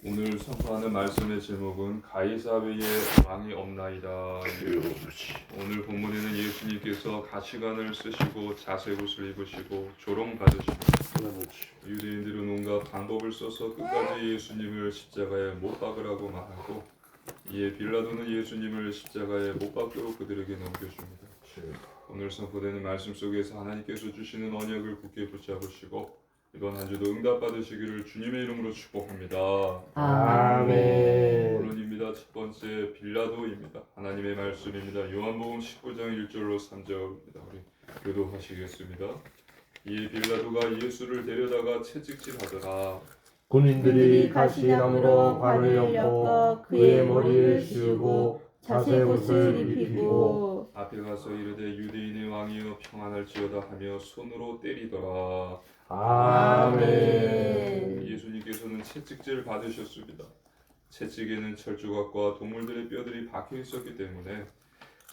오늘 선포하는 말씀의 제목은 가이사 외에 왕이 없나이다. 오늘 본문에는 예수님께서 가시관을 쓰시고 자색옷을 입으시고 조롱 받으시고 유대인들은 온갖 방법을 써서 끝까지 예수님을 십자가에 못 박으라고 말하고 이에 빌라도는 예수님을 십자가에 못 박도록 그들에게 넘겨줍니다. 오늘 선포되는 말씀 속에서 하나님께서 주시는 언약을 굳게 붙잡으시고 이번 한 주도 응답 받으시기를 주님의 이름으로 축복합니다. 아멘. 본론입니다. 첫 번째 빌라도입니다. 하나님의 말씀입니다. 요한복음 19장 1절로 3절입니다. 우리 교도하시겠습니다. 이 빌라도가 예수를 데려다가 채찍질하더라. 군인들이 가시나무로 관을 엮어 그의 머리를 씌우고 자색옷을 입히고 앞에 가서 이르되 유대인의 왕이여 평안할지어다 하며 손으로 때리더라. 아멘. 예수님께서는 채찍질 받으셨습니다. 채찍에는 철조각과 동물들의 뼈들이 박혀 있었기 때문에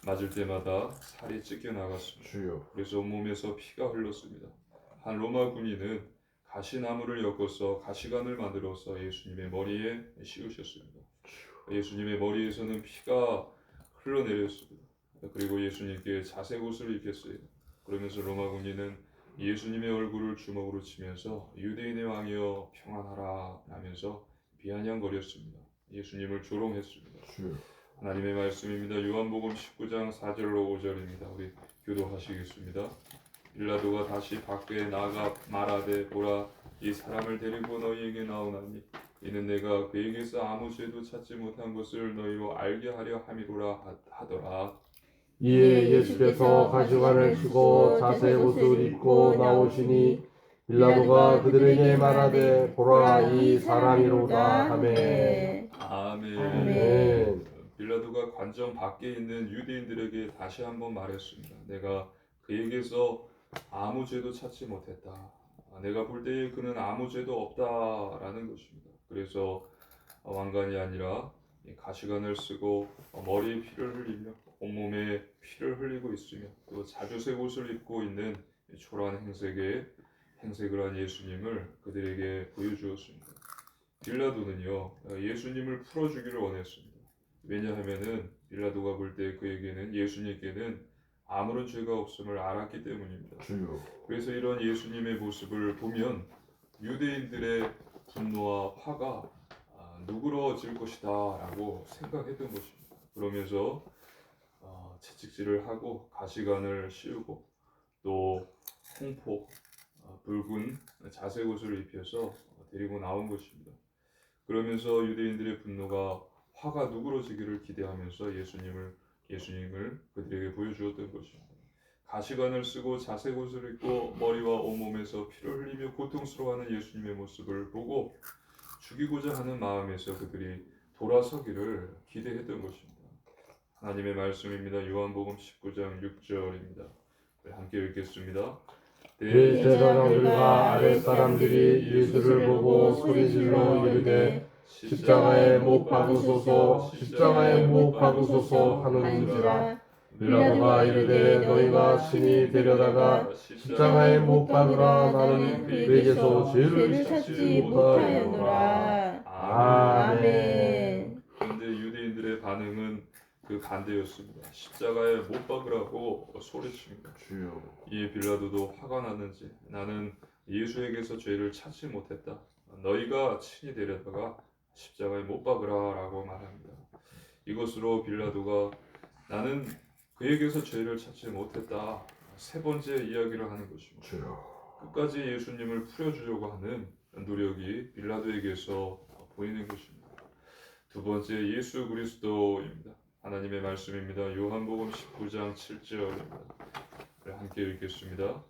맞을 때마다 살이 찢겨 나갔습니다. 그래서 온몸에서 피가 흘렀습니다. 한 로마 군인은 가시나무를 엮어서 가시관을 만들어서 예수님의 머리에 씌우셨습니다. 예수님의 머리에서는 피가 흘러내렸습니다. 그리고 예수님께 자색옷을 입혔어요. 그러면서 로마 군인은 예수님의 얼굴을 주먹으로 치면서 유대인의 왕이여 평안하라 하면서 비아냥거렸습니다. 예수님을 조롱했습니다. 하나님의 말씀입니다. 요한복음 19장 4절로 5절입니다. 우리 교도하시겠습니다. 빌라도가 다시 밖에 나가 말하되 보라 이 사람을 데리고 너희에게 나오나니 이는 내가 그에게서 아무 죄도 찾지 못한 것을 너희로 알게 하려 함이로라 하더라. 이에 예수께서 가시관을 쓰고 자색옷을 입고 나오시니 빌라도가 그들에게 말하되 보라 이 사람이로다 하매 아멘. 빌라도가 관정 밖에 있는 유대인들에게 다시 한번 말했습니다. 내가 그에게서 아무 죄도 찾지 못했다. 내가 볼 때에 그는 아무 죄도 없다라는 것입니다. 그래서 왕관이 아니라 가시관을 쓰고 머리에 피를 흘리며 온몸에 피를 흘리고 있으며 또 자주색 옷을 입고 있는 초라한 행색을 한 예수님을 그들에게 보여주었습니다. 빌라도는요 예수님을 풀어주기를 원했습니다. 왜냐하면은 빌라도가 볼 때 그에게는 예수님께는 아무런 죄가 없음을 알았기 때문입니다. 그래서 이런 예수님의 모습을 보면 유대인들의 분노와 화가 누그러질 것이다 라고 생각했던 것입니다. 그러면서 채찍질을 하고 가시관을 씌우고 또 홍포 붉은 자색옷을 입혀서 데리고 나온 것입니다. 그러면서 유대인들의 분노가 화가 누그러지기를 기대하면서 예수님을 그들에게 보여주었던 것입니다. 가시관을 쓰고 자색옷을 입고 머리와 온몸에서 피를 흘리며 고통스러워하는 예수님의 모습을 보고 죽이고자 하는 마음에서 그들이 돌아서기를 기대했던 것입니다. 하나님의 말씀입니다. 요한복음 19장 6절입니다. 함께 읽겠습니다. 대제사장들과 아랫사람들이 예수를 보고 소리질러 이르되 십자가에 못 박으소서 십자가에 못 박으소서 하는지라. 빌라도가 이르되 너희가 친히 데려다가 십자가에 못 박으라. 나는 그에게서 죄를 찾지 못하였노라. 아멘. 그런데 유대인들의 반응은 그 반대였습니다. 십자가에 못 박으라고 소리칩니다. 이에 빌라도도 화가 났는지 나는 예수에게서 죄를 찾지 못했다. 너희가 친히 데려다가 십자가에 못 박으라 라고 말합니다. 이것으로 빌라도가 나는 그에게서 죄를 찾지 못했다. 세 번째 이야기를 하는 것입니다. 끝까지 예수님을 풀어주려고 하는 노력이 빌라도에게서 보이는 것입니다. 두 번째 예수 그리스도입니다. 하나님의 말씀입니다. 요한복음 19장 7절입니다. 함께 읽겠습니다.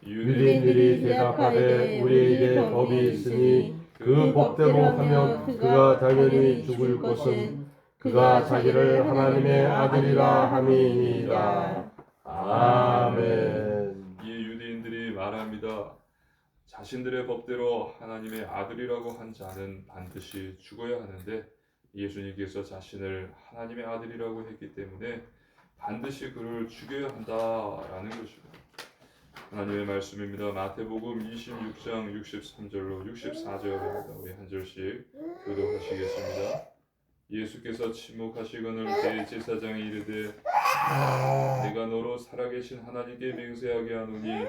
유대인들이 대답하되 우리에게 법이 있으니 그 법대로 하면 그가 당연히 죽을 것은 그가 자기를 하나님의 아들이라 함이니이다. 아멘. 이 유대인들이 말합니다. 자신들의 법대로 하나님의 아들이라고 한 자는 반드시 죽어야 하는데 예수님께서 자신을 하나님의 아들이라고 했기 때문에 반드시 그를 죽여야 한다라는 것입니다. 하나님의 말씀입니다. 마태복음 26장 63절로 64절입니다. 우리 한 절씩 교독하시겠습니다. 예수께서 침묵하시거늘 대제사장이 이르되 내가 너로 살아계신 하나님께 맹세하게 하노니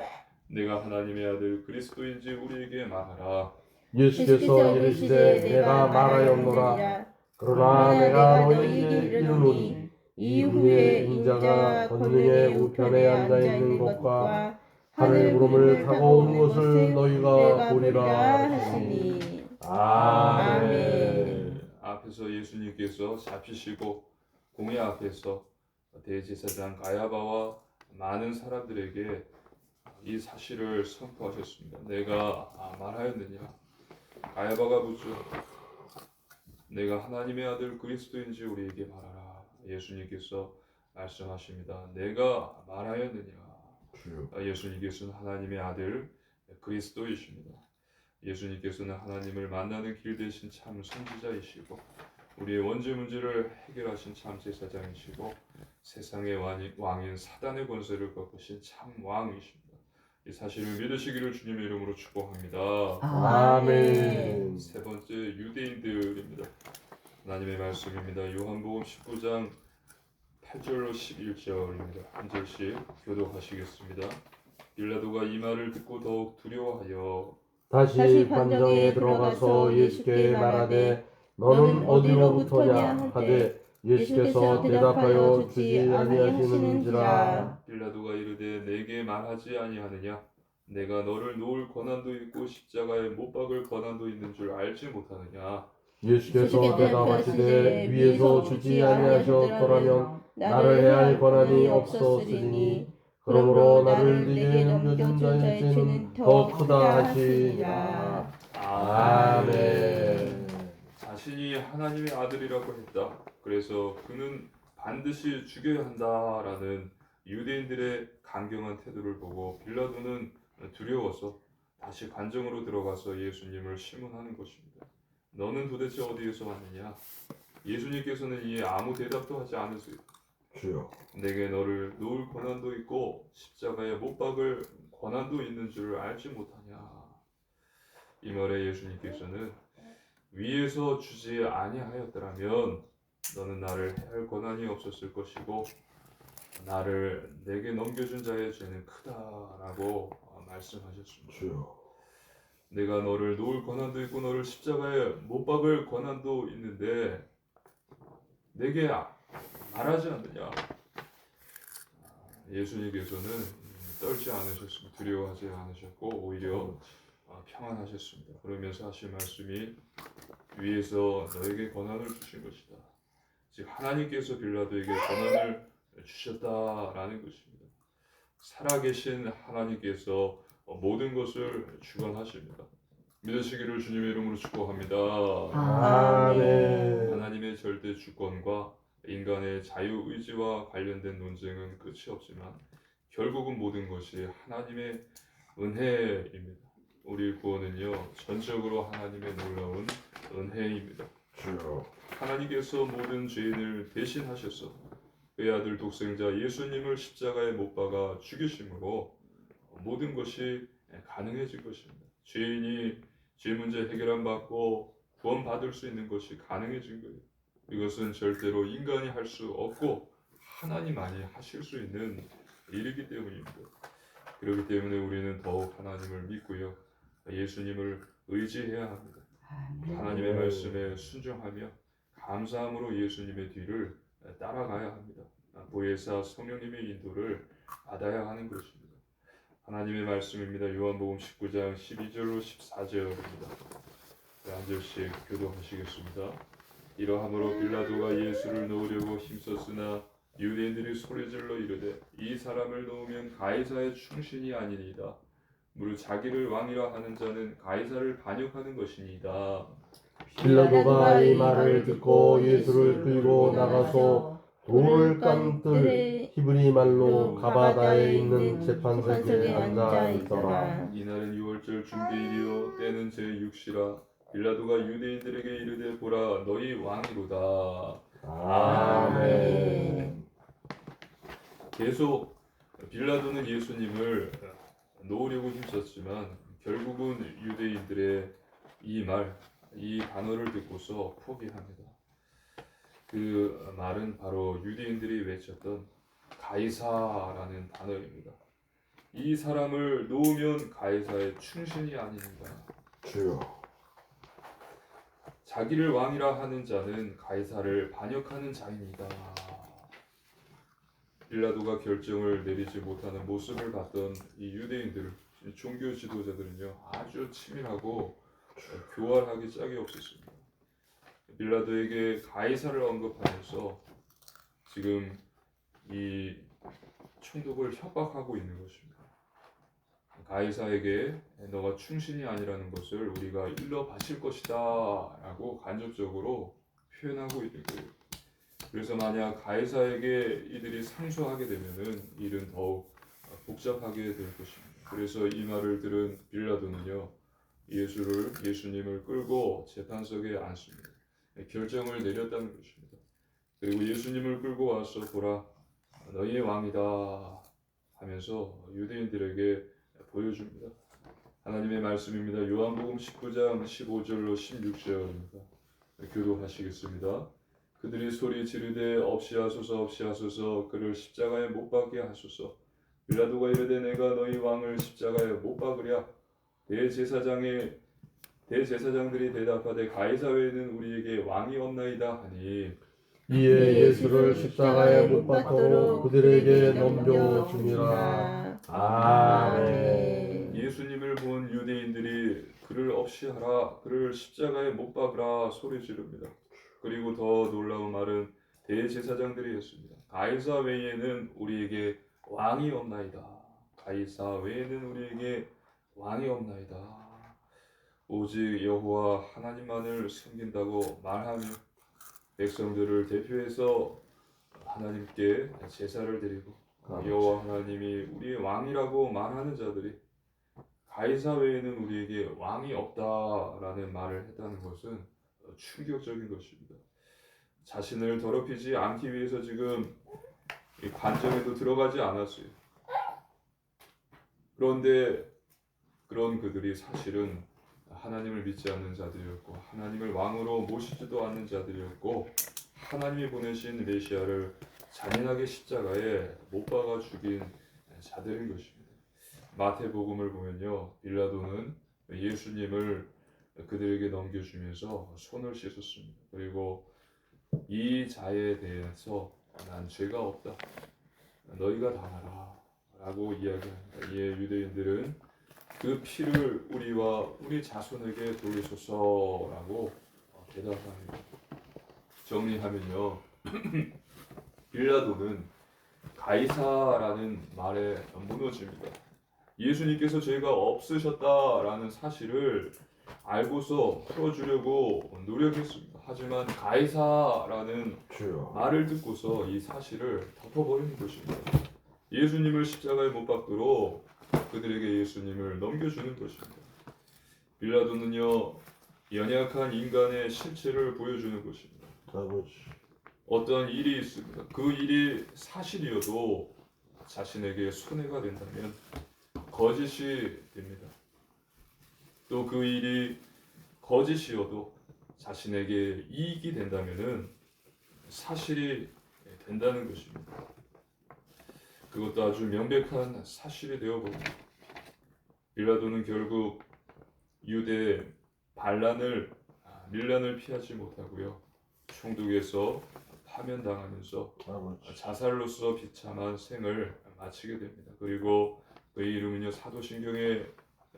내가 하나님의 아들 그리스도인지 우리에게 말하라. 예수께서 이르시되 내가 말하였노라. 그러나 내가 너희에게 이르노니 이후에 인자가 권능의 우편에 앉아 있는 것과 하늘 구름을 타고 오는 것을 너희가 보리라 하시니. 아멘. 앞에서 예수님께서 잡히시고 공회 앞에서 대제사장 가야바와 많은 사람들에게 이 사실을 선포하셨습니다. 내가 말하였느냐? 가야바가 묻죠. 내가 하나님의 아들 그리스도인지 우리에게 말하라. 예수님께서 말씀하십니다. 내가 말하였느냐? 예수님께서는 하나님의 아들 그리스도이십니다. 예수님께서는 하나님을 만나는 길 되신 참 선지자이시고 우리의 원죄 문제를 해결하신 참 제사장이시고 세상의 왕인 사단의 권세를 꺾으신 참 왕이십니다. 이 사실을 믿으시기를 주님의 이름으로 축복합니다. 아멘. 세 번째 유대인들입니다. 하나님의 말씀입니다. 요한복음 19장 8절로 11절입니다. 한 절씩 교독하시겠습니다. 빌라도가 이 말을 듣고 더욱 두려워하여 다시 관정에 들어가서 예수께 말하되 너는 어디로부터냐 하되 예수께서 대답하여 주지 아니하시는지라. 빌라도가 이르되 내게 말하지 아니하느냐? 내가 너를 놓을 권한도 있고 십자가에 못 박을 권한도 있는 줄 알지 못하느냐? 예수께서 대답하시되 위에서 주지 아니하셨더라면 나를 해할 권한이 없었으리니 그러므로 나를 네게 넘겨준 자의 죄는 더 크다 하시니라. 아멘. 자신이 하나님의 아들이라고 했다. 그래서 그는 반드시 죽여야 한다라는 유대인들의 강경한 태도를 보고 빌라도는 두려워서 다시 관정으로 들어가서 예수님을 심문하는 것입니다. 너는 도대체 어디에서 왔느냐? 예수님께서는 이에 아무 대답도 하지 않으세요. 주여, 내게 너를 놓을 권한도 있고 십자가에 못 박을 권한도 있는 줄 알지 못하냐? 이 말에 예수님께서는 위에서 주지 아니하였더라면 너는 나를 해할 권한이 없었을 것이고 나를 내게 넘겨준 자의 죄는 크다라고 말씀하셨습니다. 주여. 내가 너를 놓을 권한도 있고 너를 십자가에 못 박을 권한도 있는데 내게 말하지 않느냐? 예수님께서는 떨지 않으셨습니다. 두려워하지 않으셨고 오히려 평안하셨습니다. 그러면서 하신 말씀이 위에서 너에게 권한을 주신 것이다. 즉 하나님께서 빌라도에게 권한을 주셨다라는 것입니다. 살아계신 하나님께서 모든 것을 주관하십니다. 믿으시기를 주님의 이름으로 축복합니다. 아멘. 하나님의 절대 주권과 인간의 자유의지와 관련된 논쟁은 끝이 없지만 결국은 모든 것이 하나님의 은혜입니다. 우리 구원은요 전적으로 하나님의 놀라운 은혜입니다. 주여. 하나님께서 모든 죄인을 대신하셔서 그의 아들 독생자 예수님을 십자가에 못 박아 죽이심으로 모든 것이 가능해진 것입니다. 죄인이 죄 문제 해결함 받고 구원받을 수 있는 것이 가능해진 거예요. 이것은 절대로 인간이 할 수 없고 하나님만이 하실 수 있는 일이기 때문입니다. 그렇기 때문에 우리는 더욱 하나님을 믿고요. 예수님을 의지해야 합니다. 하나님의 말씀에 순종하며 감사함으로 예수님의 뒤를 따라가야 합니다. 보혜사 성령님의 인도를 받아야 하는 것입니다. 하나님의 말씀입니다. 요한복음 19장 12절로 14절입니다. 한 절씩 교독하시겠습니다. 이러함으로 빌라도가 예수를 놓으려고 힘썼으나 유대인들이 소리질러 이르되 이 사람을 놓으면 가이사의 충신이 아니니이다. 무릇 자기를 왕이라 하는 자는 가이사를 반역하는 것이니이다. 빌라도가 이 말을 듣고 예수를 끌고 나가서 돌을 깐들 히브리 말로 가바다에 있는 재판석에 앉아 있더라. 이날은 6월절 중대일이요 때는 제6시라. 빌라도가 유대인들에게 이르되 보라 너희 왕이로다. 아멘. 계속 빌라도는 예수님을 놓으려고 힘썼지만 결국은 유대인들의 이 단어를 듣고서 포기합니다. 그 말은 바로 유대인들이 외쳤던 가이사라는 단어입니다. 이 사람을 놓으면 가이사의 충신이 아닙니다. 주여. 자기를 왕이라 하는 자는 가이사를 반역하는 자입니다. 빌라도가 결정을 내리지 못하는 모습을 봤던 이 유대인들, 종교 지도자들은요 아주 치밀하고 교활하기 짝이 없었습니다. 빌라도에게 가이사를 언급하면서 지금 이 총독을 협박하고 있는 것입니다. 가이사에게 너가 충신이 아니라는 것을 우리가 일러 바칠 것이다 라고 간접적으로 표현하고 있는 거예요. 그래서 만약 가이사에게 이들이 상소하게 되면은 일은 더욱 복잡하게 될 것입니다. 그래서 이 말을 들은 빌라도는요 예수님을 끌고 재판석에 앉습니다. 결정을 내렸다는 것입니다. 그리고 예수님을 끌고 와서 보라 너희의 왕이다 하면서 유대인들에게 보여줍니다. 하나님의 말씀입니다. 요한복음 19장 15절로 16절입니다. 교독하시겠습니다. 그들이 소리 지르되 없이하소서 없이하소서 그를 십자가에 못 박게 하소서. 빌라도가 이르되 내가 너희 왕을 십자가에 못 박으랴. 대제사장들이 대답하되 가이사 외에는 우리에게 왕이 없나이다 하니 이에 예수를 십자가에 못 박도록 그들에게 넘겨주니라. 아멘. 예수님을 본 유대인들이 그를 없이하라 그를 십자가에 못 박으라 소리 지릅니다. 그리고 더 놀라운 말은 대제사장들이 했습니다. 가이사 외에는 우리에게 왕이 없나이다. 가이사 외에는 우리에게 왕이 없나이다. 오직 여호와 하나님만을 섬긴다고 말하며 백성들을 대표해서 하나님께 제사를 드리고 여호와 하나님이 우리의 왕이라고 말하는 자들이 가이사 외에는 우리에게 왕이 없다라는 말을 했다는 것은 충격적인 것입니다. 자신을 더럽히지 않기 위해서 지금 이 관정에도 들어가지 않았어요. 그런데 그런 그들이 사실은 하나님을 믿지 않는 자들이었고 하나님을 왕으로 모시지도 않는 자들이었고 하나님이 보내신 메시아를 잔인하게 십자가에 못 박아 죽인 자들인 것입니다. 마태복음을 보면요 빌라도는 예수님을 그들에게 넘겨주면서 손을 씻었습니다. 그리고 이 자에 대해서 난 죄가 없다. 너희가 당하라 라고 이야기합니다. 이에 유대인들은 그 피를 우리와 우리 자손에게 돌리소서라고 대답합니다. 정리하면요 빌라도는 가이사라는 말에 무너집니다. 예수님께서 죄가 없으셨다라는 사실을 알고서 풀어주려고 노력했습니다. 하지만 가이사라는 말을 듣고서 이 사실을 덮어버리는 것입니다. 예수님을 십자가에 못 박도록 그들에게 예수님을 넘겨주는 것입니다. 빌라도는요 연약한 인간의 실체를 보여주는 것입니다. 어떤 일이 있습니다. 그 일이 사실이어도 자신에게 손해가 된다면 거짓이 됩니다. 또 그 일이 거짓이어도 자신에게 이익이 된다면은 사실이 된다는 것입니다. 그것도 아주 명백한 사실이 되어버립니다. 빌라도는 결국 유대 밀란을 피하지 못하고요. 총독에서 파면당하면서 자살로서 비참한 생을 마치게 됩니다. 그리고 그의 이름은요 사도신경에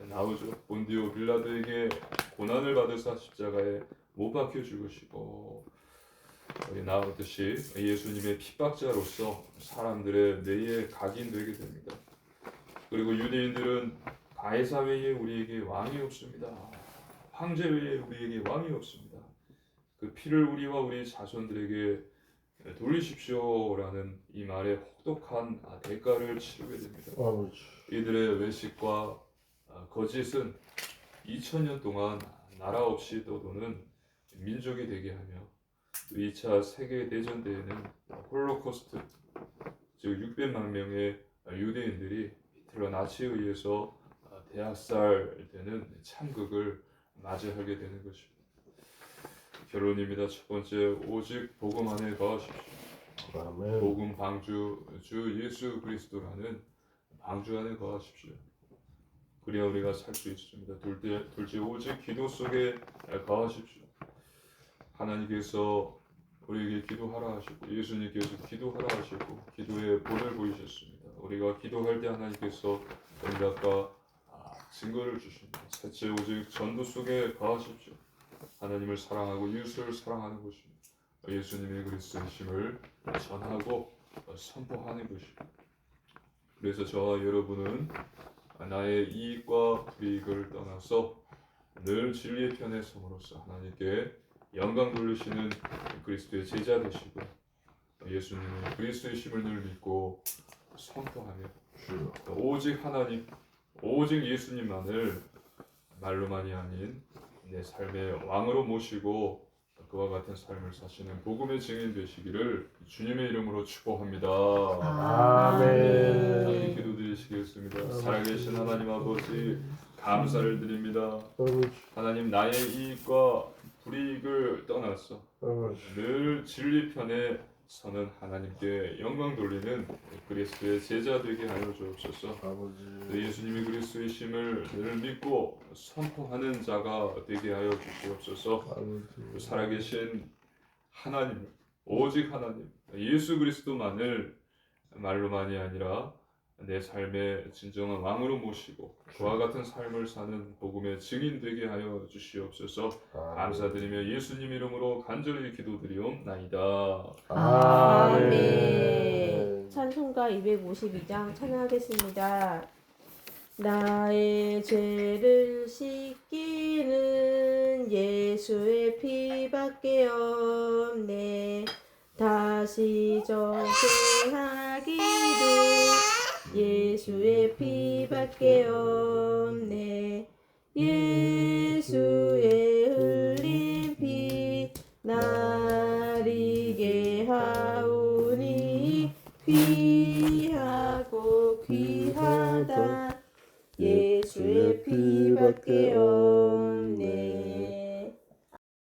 나오죠. 본디오 빌라도에게 고난을 받으사 십자가에 못 박혀 죽으시고 여기 나오듯이 예수님의 핍박자로서 사람들의 뇌에 각인되게 됩니다. 그리고 유대인들은 가이사 외에 우리에게 왕이 없습니다. 황제 외에 우리에게 왕이 없습니다. 그 피를 우리와 우리 자손들에게 돌리십시오라는 이 말에 혹독한 대가를 치르게 됩니다. 이들의 외식과 거짓은 2000년 동안 나라 없이 떠도는 민족이 되게 하며 2차 세계대전 때에는 홀로코스트 즉 600만 명의 유대인들이 히틀러 나치에 의해서 대학살 때는 참극을 맞이하게 되는 것입니다. 결론입니다. 첫 번째, 오직 복음 안에 거하십시오. 아멘. 복음 방주 주 예수 그리스도라는 방주 안에 거하십시오. 그래야 우리가 살 수 있습니다. 둘째, 오직 기도 속에 거하십시오. 하나님께서 우리에게 기도하라 하시고 예수님께서 기도하라 하시고 기도의 본을 보이셨습니다. 우리가 기도할 때 하나님께서 응답과 증거를 주십니다. 셋째, 오직 전도 속에 거하십시오. 하나님을 사랑하고 이웃을 사랑하는 것입니다. 예수님의 그리스도이심을 전하고 선포하는 것입니다. 그래서 저와 여러분은 나의 이익과 불이익을 떠나서 늘 진리의 편에 섬으로써 하나님께 영광 돌리시는 그리스도의 제자 되시고 예수님의 그리스도이심을 늘 믿고 선포하며 오직 하나님, 오직 예수님만을 말로만이 아닌 내 삶의 왕으로 모시고 그와 같은 삶을 사시는 복음의 증인 되시기를 주님의 이름으로 축복합니다. 아멘. 기도드리시겠습니다. 살아계신 하나님 아버지 감사를 드립니다. 하나님 나의 이익과 불이익을 떠나서 늘 진리 편에 서는 하나님께 영광 돌리는 그리스도의 제자 되게 하여 주옵소서. 예수님이 그리스도이심을 늘 믿고 선포하는 자가 되게 하여 주시옵소서. 살아계신 하나님, 오직 하나님, 예수 그리스도만을 말로만이 아니라 내 삶의 진정한 왕으로 모시고 그와 같은 삶을 사는 복음의 증인 되게 하여 주시옵소서. 감사드리며 예수님 이름으로 간절히 기도드리옵나이다. 아멘. 찬송가 252장 찬양하겠습니다. 나의 죄를 씻기는 예수의 피밖에 없네. 다시 정죄하기도 예수의 피밖에 없네. 예수의 흘린 피 나리게 하오니 귀하고 귀하다. 예수의 피밖에 없네.